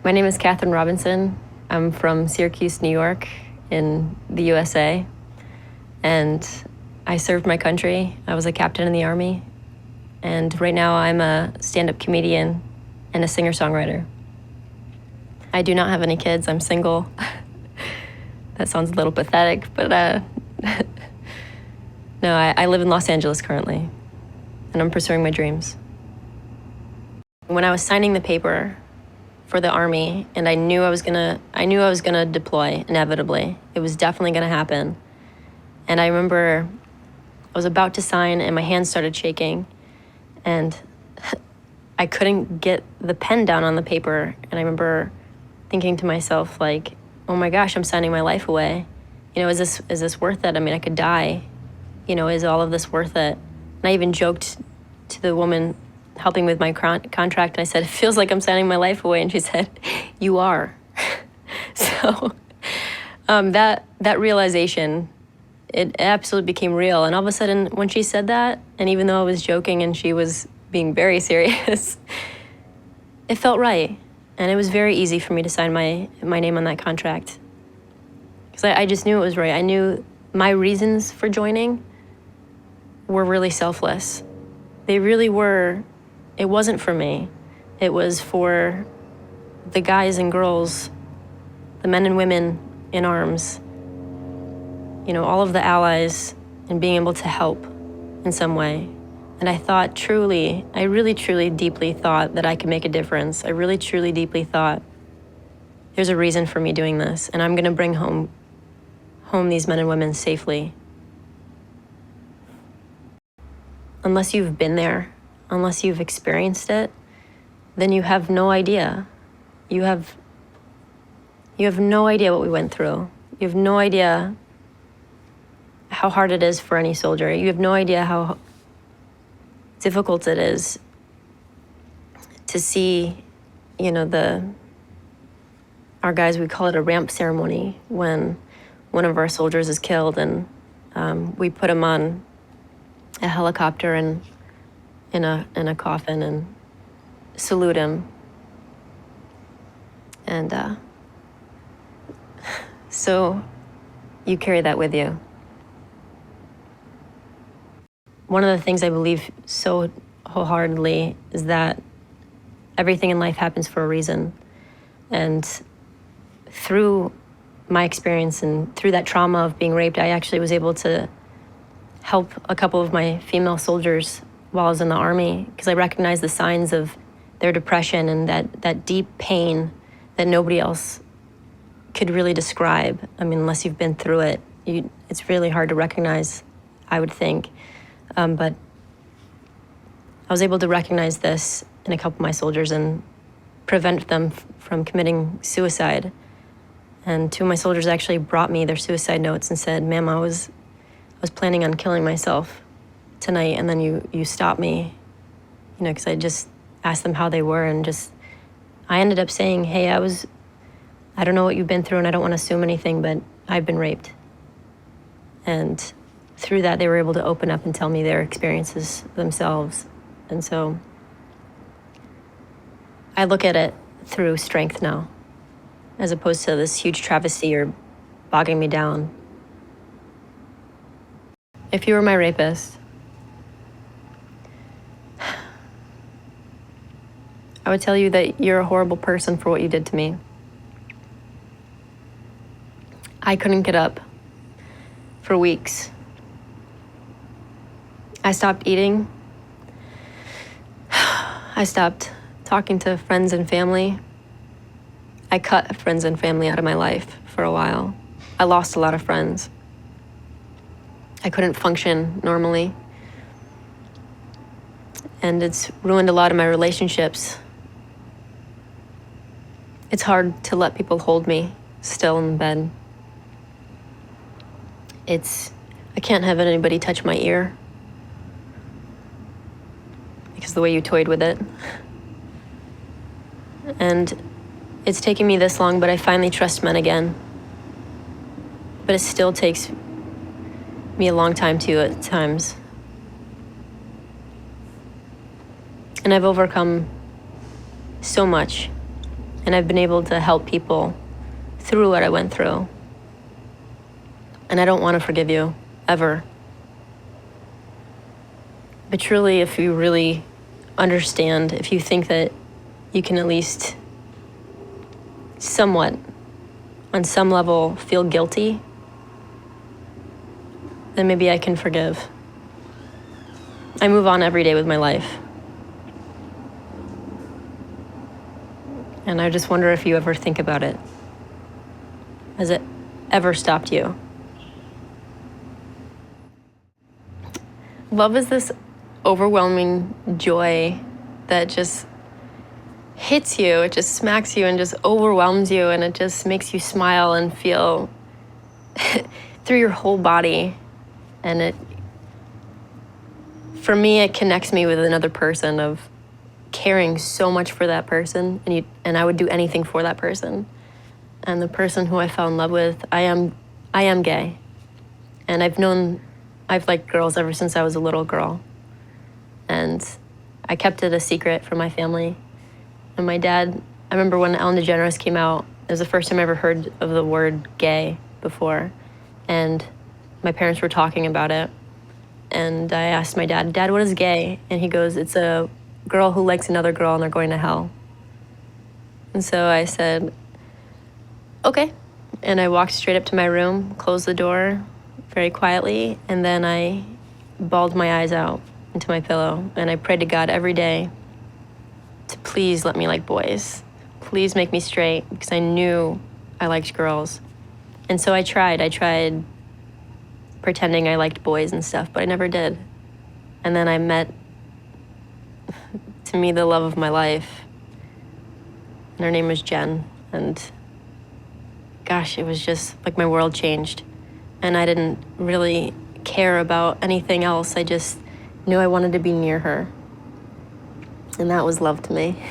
My name is Catherine Robinson. I'm from Syracuse, New York, in the USA. And I served my country. I was a captain in the Army. And right now I'm a stand-up comedian and a singer-songwriter. I do not have any kids. I'm single. That sounds a little pathetic, but no, I live in Los Angeles currently, and I'm pursuing my dreams. When I was signing the paper for the Army, and I knew I was gonna deploy inevitably. It was definitely gonna happen. And I remember I was about to sign, and my hands started shaking, and I couldn't get the pen down on the paper. And I remember thinking to myself, like, oh my gosh, I'm signing my life away. You know, is this worth it? I mean, I could die. You know, is all of this worth it? And I even joked to the woman helping with my contract, and I said, it feels like I'm signing my life away. And she said, you are. So that realization, it absolutely became real. And all of a sudden, when she said that, and even though I was joking and she was being very serious, it felt right. And it was very easy for me to sign my name on that contract. Because I just knew it was right. I knew my reasons for joining were really selfless. They really were. It wasn't for me. It was for the guys and girls, the men and women in arms, you know, all of the allies, and being able to help in some way. And I thought I really truly deeply thought that I could make a difference. I really truly deeply thought there's a reason for me doing this, and I'm gonna bring home these men and women safely. Unless you've been there, unless you've experienced it, then you have no idea. You have no idea what we went through. You have no idea how hard it is for any soldier. You have no idea how difficult it is to see, you know, our guys, we call it a ramp ceremony, when one of our soldiers is killed, and we put him on a helicopter and in a coffin and salute him. And so you carry that with you. One of the things I believe so wholeheartedly is that everything in life happens for a reason. And through my experience and through that trauma of being raped, I actually was able to help a couple of my female soldiers while I was in the Army, because I recognized the signs of their depression and that deep pain that nobody else could really describe. I mean, unless you've been through it, it's really hard to recognize, I would think. But I was able to recognize this in a couple of my soldiers and prevent them from committing suicide. And two of my soldiers actually brought me their suicide notes and said, ma'am, I was planning on killing myself tonight, and then you stopped me, you know, because I just asked them how they were, and I ended up saying, hey, I don't know what you've been through, and I don't want to assume anything, but I've been raped. And through that, they were able to open up and tell me their experiences themselves. And so I look at it through strength now, as opposed to this huge travesty or bogging me down. If you were my rapist, I would tell you that you're a horrible person for what you did to me. I couldn't get up for weeks. I stopped eating. I stopped talking to friends and family. I cut friends and family out of my life for a while. I lost a lot of friends. I couldn't function normally. And it's ruined a lot of my relationships. It's hard to let people hold me still in bed. I can't have anybody touch my ear because the way you toyed with it. And it's taken me this long, but I finally trust men again. But it still takes me a long time too at times. And I've overcome so much And I've been able to help people through what I went through. And I don't want to forgive you, ever. But truly, if you really understand, if you think that you can at least somewhat, on some level, feel guilty, then maybe I can forgive. I move on every day with my life. And I just wonder if you ever think about it. Has it ever stopped you? Love is this overwhelming joy that just hits you, it just smacks you and just overwhelms you, and it just makes you smile and feel through your whole body. And it, for me, it connects me with another person of caring so much for that person, and I would do anything for that person. And the person who I fell in love with, I am gay. And I've liked girls ever since I was a little girl. And I kept it a secret from my family. And my dad, I remember when Ellen DeGeneres came out, it was the first time I ever heard of the word gay before. And my parents were talking about it. And I asked my dad, "Dad, what is gay?" And he goes, "It's a girl who likes another girl and they're going to hell." And so I said, okay. And I walked straight up to my room, closed the door very quietly, and then I bawled my eyes out into my pillow. And I prayed to God every day to please let me like boys. Please make me straight, because I knew I liked girls. And so I tried pretending I liked boys and stuff, but I never did. And then I met, to me, the love of my life. And her name was Jen. And gosh, it was just like my world changed. And I didn't really care about anything else. I just knew I wanted to be near her. And that was love to me.